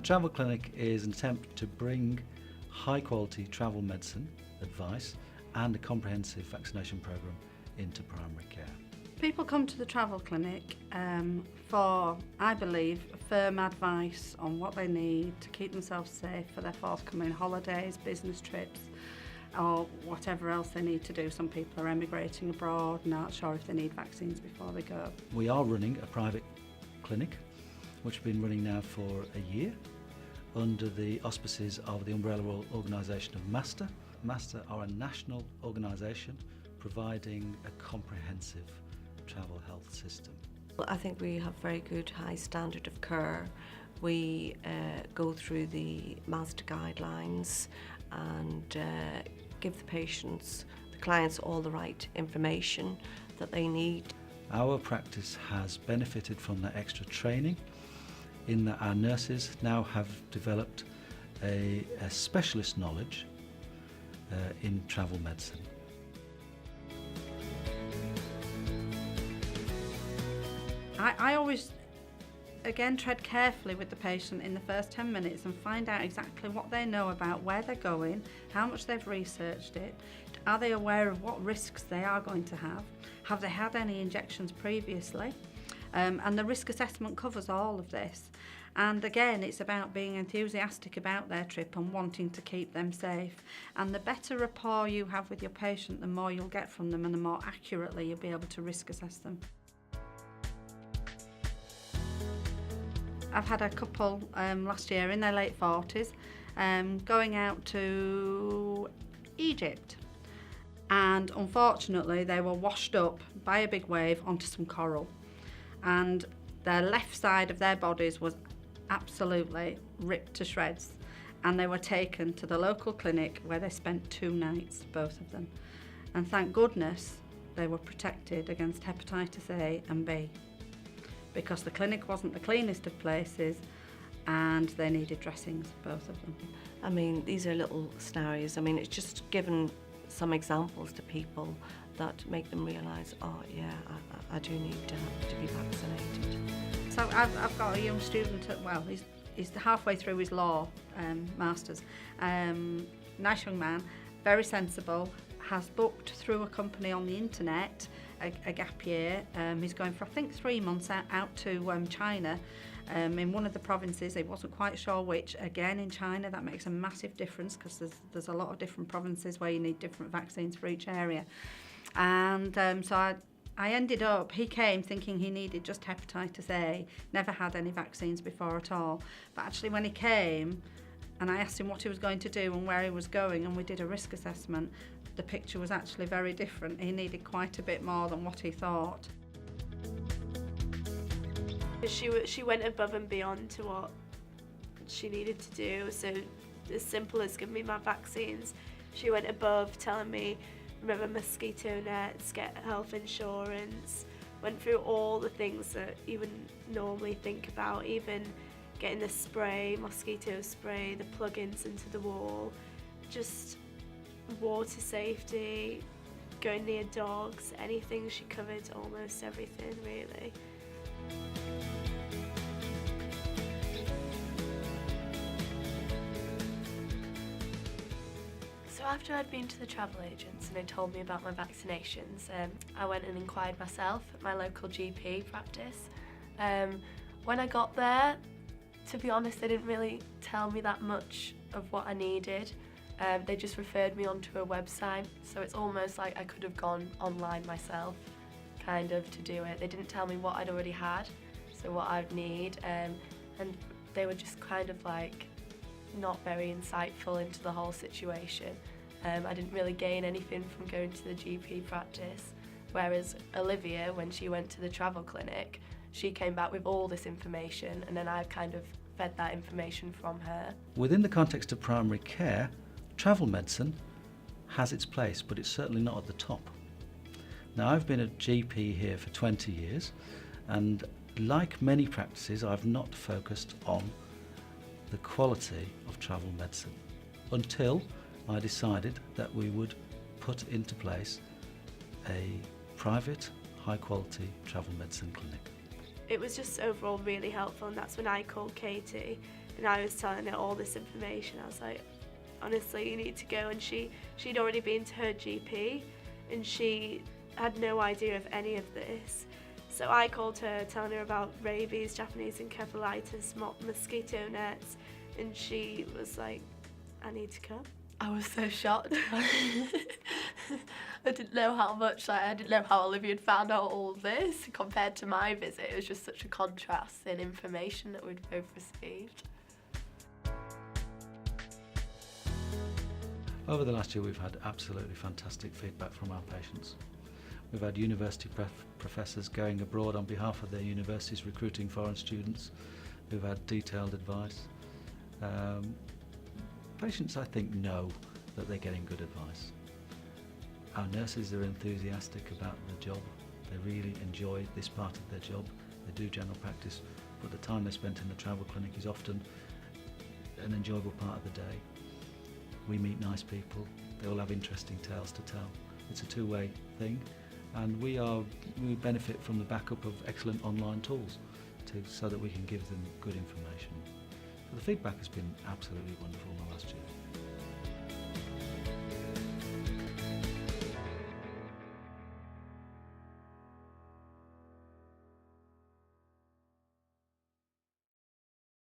Travel Clinic is an attempt to bring high quality travel medicine advice and a comprehensive vaccination programme into primary care. People come to the Travel Clinic for, I believe, firm advice on what they need to keep themselves safe for their forthcoming holidays, business trips, or whatever else they need to do. Some people are emigrating abroad, not sure if they need vaccines before they go. We are running a private clinic, which we've been running now for a year, under the auspices of the umbrella organisation of MASTER. MASTER are a national organisation providing a comprehensive travel health system. I think we have very good high standard of care. We go through the MASTER guidelines and give the patients, the clients, all the right information that they need. Our practice has benefited from that extra training in that our nurses now have developed a specialist knowledge in travel medicine. I always, again, tread carefully with the patient in the first 10 minutes and find out exactly what they know about where they're going, how much they've researched it, are they aware of what risks they are going to have they had any injections previously, and the risk assessment covers all of this. And again, it's about being enthusiastic about their trip and wanting to keep them safe. And the better rapport you have with your patient, the more you'll get from them and the more accurately you'll be able to risk assess them. I've had a couple last year in their late 40s going out to Egypt, and unfortunately they were washed up by a big wave onto some coral, and their left side of their bodies was absolutely ripped to shreds, and they were taken to the local clinic where they spent 2 nights, both of them, and thank goodness they were protected against hepatitis A and B, because the clinic wasn't the cleanest of places and they needed dressings, both of them. I mean, these are little scenarios. I mean, it's just given some examples to people that make them realise, oh yeah, I do need to be vaccinated. So I've got a young student, he's halfway through his law masters. Nice young man, very sensible, has booked through a company on the internet a gap year. He's going for I think 3 months out to China in one of the provinces. He wasn't quite sure which. Again, in China that makes a massive difference because there's a lot of different provinces where you need different vaccines for each area. And so I ended up, he came thinking he needed just hepatitis A, never had any vaccines before at all. But actually when he came and I asked him what he was going to do and where he was going, and we did a risk assessment, the picture was actually very different. He needed quite a bit more than what he thought. She went above and beyond to what she needed to do. So as simple as giving me my vaccines, she went above, telling me, remember mosquito nets, get health insurance, went through all the things that you wouldn't normally think about, even getting the spray, mosquito spray, the plugins into the wall, just water safety, going near dogs, anything. She covered almost everything, really. So after I'd been to the travel agents and they told me about my vaccinations, I went and inquired myself at my local GP practice. When I got there, to be honest, they didn't really tell me that much of what I needed. They just referred me onto a website, so it's almost like I could have gone online myself, kind of, to do it. They didn't tell me what I'd already had, so what I'd need, and they were just kind of like not very insightful into the whole situation. I didn't really gain anything from going to the GP practice, whereas Olivia, when she went to the travel clinic, she came back with all this information, and then I kind of fed that information from her. Within the context of primary care, travel medicine has its place, but it's certainly not at the top. Now, I've been a GP here for 20 years, and like many practices, I've not focused on the quality of travel medicine until I decided that we would put into place a private, high-quality travel medicine clinic. It was just overall really helpful, and that's when I called Katie and I was telling her all this information. I was like, honestly, you need to go. And she'd already been to her GP, and she had no idea of any of this. So I called her, telling her about rabies, Japanese encephalitis, mosquito nets, and she was like, I need to come. I was so shocked. I didn't know how much, I didn't know how Olivia had found out all this compared to my visit. It was just such a contrast in information that we'd both received. Over the last year, we've had absolutely fantastic feedback from our patients. We've had university professors going abroad on behalf of their universities, recruiting foreign students who've had detailed advice. Patients, I think, know that they're getting good advice. Our nurses are enthusiastic about the job. They really enjoy this part of their job. They do general practice, but the time they spent in the travel clinic is often an enjoyable part of the day. We meet nice people. They all have interesting tales to tell. It's a two-way thing, and we benefit from the backup of excellent online tools so that we can give them good information. So the feedback has been absolutely wonderful in the last year.